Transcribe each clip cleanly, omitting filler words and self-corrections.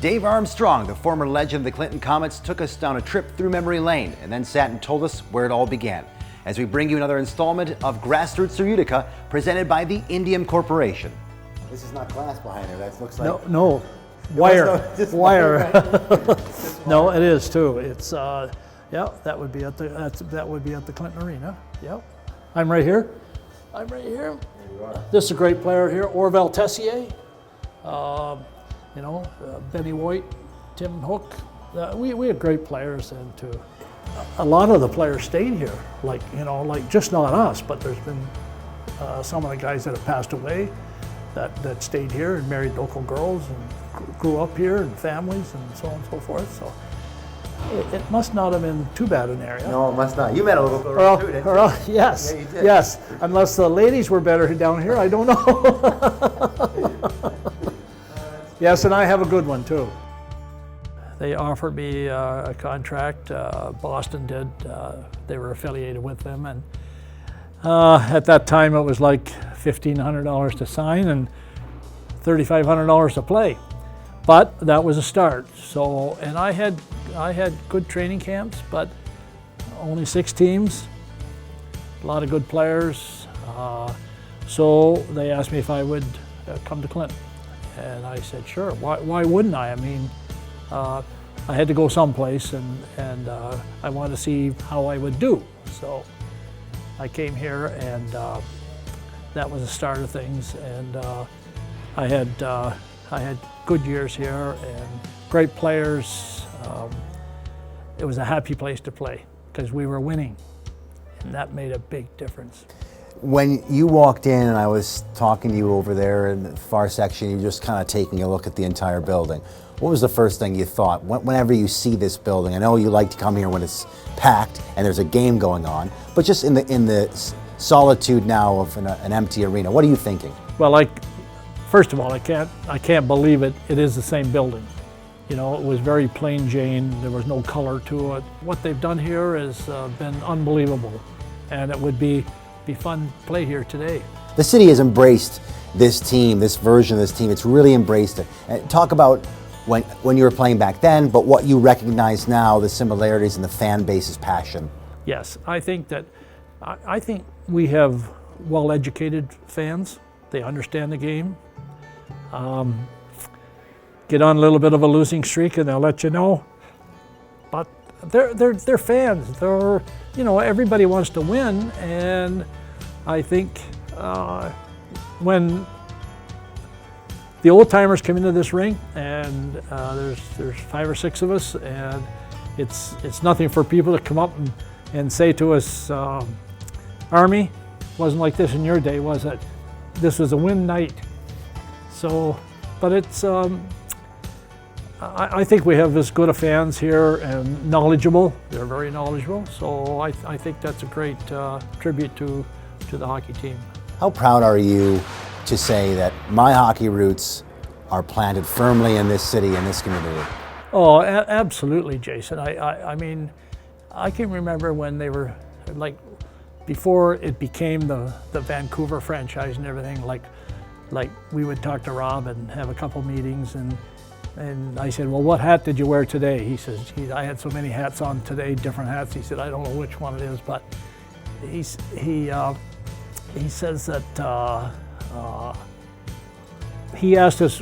Dave Armstrong, the former legend of the Clinton Comets, took us down a trip through memory lane and then sat and told us where it all began. As we bring you another installment of Grassroots through Utica, presented by the Indium Corporation. This is not glass behind her. That looks like no, wire, wire. No, wire. it is too. It's yeah, that would be at the Clinton Arena. Yep, I'm right here. I'm right here. There you are. This is a great player here, Orville Tessier. Benny White, Tim Hook. We had great players, and a lot of the players stayed here. Like just not us, but there's been some of the guys that have passed away that stayed here and married local girls and grew up here and families and so on and so forth. So it must not have been too bad an area. No, it must not. You met a little girl too, didn't you? Yes, yeah, you did. Yes. Unless the ladies were better down here, I don't know. Yes, and I have a good one too. They offered me a contract. Boston did. They were affiliated with them, and at that time it was like $1,500 to sign and $3,500 to play. But that was a start. So, and I had good training camps, but only 6 teams, a lot of good players. So they asked me if I would come to Clinton. And I said, sure, why wouldn't I? I mean, I had to go someplace, and I wanted to see how I would do. So I came here, and that was the start of things. And I had good years here and great players. It was a happy place to play because we were winning, and that made a big difference. When you walked in and I was talking to you over there in the far section, you were just kind of taking a look at the entire building. What was the first thing you thought whenever you see this building? I know you like to come here when it's packed and there's a game going on, but just in the solitude now of an empty arena, what are you thinking? Well, first of all, I can't believe it. It is the same building. You know, it was very plain Jane. There was no color to it. What they've done here has been unbelievable, and it would be fun to play here today. The city has embraced this team, this version of this team. It's really embraced it. And talk about when you were playing back then, but what you recognize now, the similarities in the fan base's passion. Yes, I think we have well-educated fans. They understand the game. Get on a little bit of a losing streak and they'll let you know. But they're fans. Everybody wants to win, and I think when the old timers come into this ring, and there's 5 or 6 of us, and it's nothing for people to come up and say to us, Army, wasn't like this in your day, was it? This was a win night. So, but it's. I think we have as good a fans here and knowledgeable. They're very knowledgeable. So I think that's a great tribute to the hockey team. How proud are you to say that my hockey roots are planted firmly in this city, in this community? Oh, absolutely, Jason. I mean, I can remember when they were like, before it became the Vancouver franchise and everything, like we would talk to Rob and have a couple meetings, and I said, well, what hat did you wear today? He says, I had so many hats on today, different hats. He said, I don't know which one it is, but he says that he asked us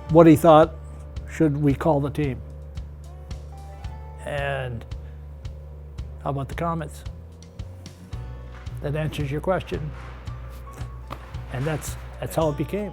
what he thought should we call the team. And how about the Comets? That answers your question. And that's how it became.